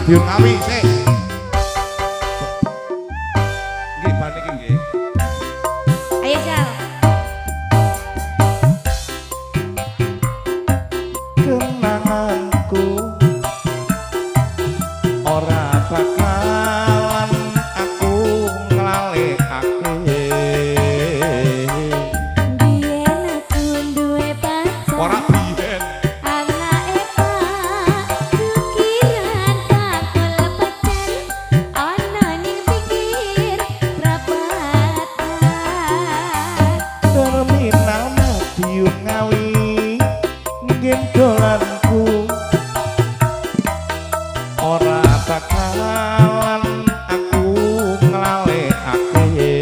Madiun Ngawi sik. Nggih ban iki nggih. Ayo Jal. Kenanganku ora bakalan aku nglalekake. Biyen aku duwe pacar. Ora biyen. Anake Pak, pikiran bakal pecel. Ana ning pikir prapatan. Terminal Madiun Ngawi nggih dolanku ora bakalan aku nglalekake.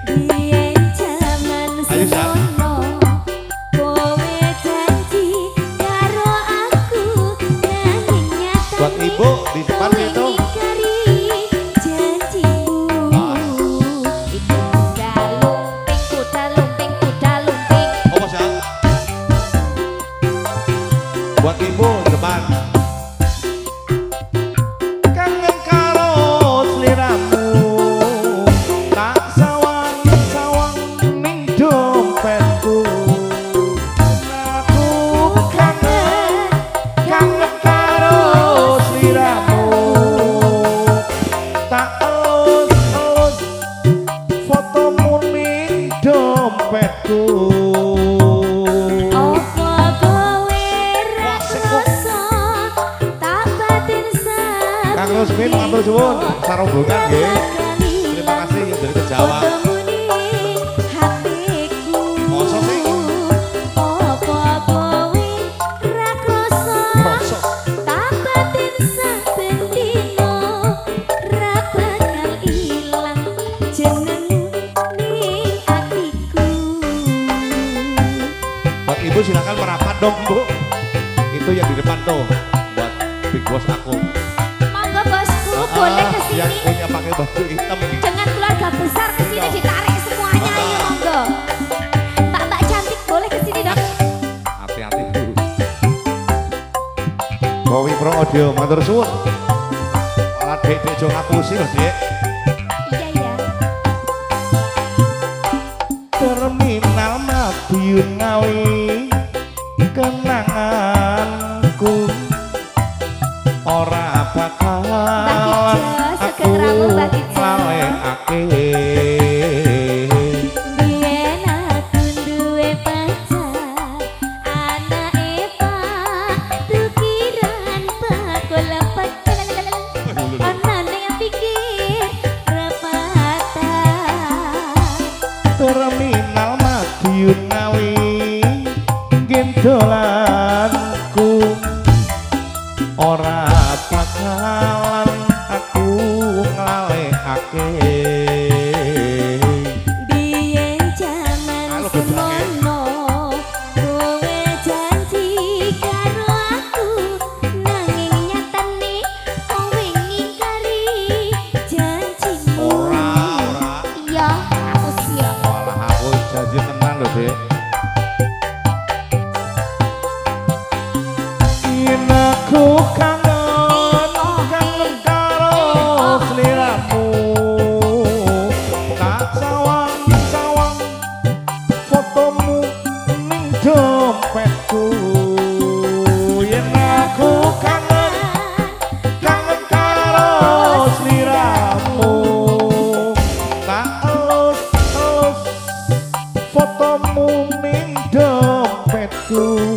Biyen jaman Ayo, Sal. semono, kowe janji karo aku nanging nyata. Buat ibu di depan itu. Apa sih? Buat ibu di depan. Kangen karo sliramu, tak sawang-sawang ning dompetku. Aku kangen karo sliramu, tak elus-elus fotomu ning dompetku. Kang Rusmin matur suwun sarobongan nggih. Terima kasih yang dari Kejawa. Mosok sih? Mosok. Buat ibu silakan merapat dong bu. Itu yang di depan tuh buat big boss aku. Monggo bosku, boleh Yang kesini punya pakai baju hitam ini. dengan keluarga besar kesini ditarik semuanya. Ayo monggo. Mbak cantik boleh kesini dong. Hati-hati bu. Kowi Pro Audio matur suwun. Alat dek jo ngapusi loh dek. Iya ya. Terminal Madiun Ngawi kenanganku ora bakalan aku nglalekake. Biyen aku duwe pacar, anake Pak, pikiran bakal pecel. Ana ning pikir prapatan. Terminal Madiun Ngawi nggih dolanku ora bakalan aku nglalekake. Biyen jaman semono, kowe janji karo aku nanging nyatane kowe ngingkari janjimu. Ora. Iya, aku siap. Walah aku janji tenan lho dek. Aku kangen karo sliramu, tak sawang-sawang fotomu ning dompetku. Yen aku kangen karo sliramu, tak elus-elus fotomu ning dompetku.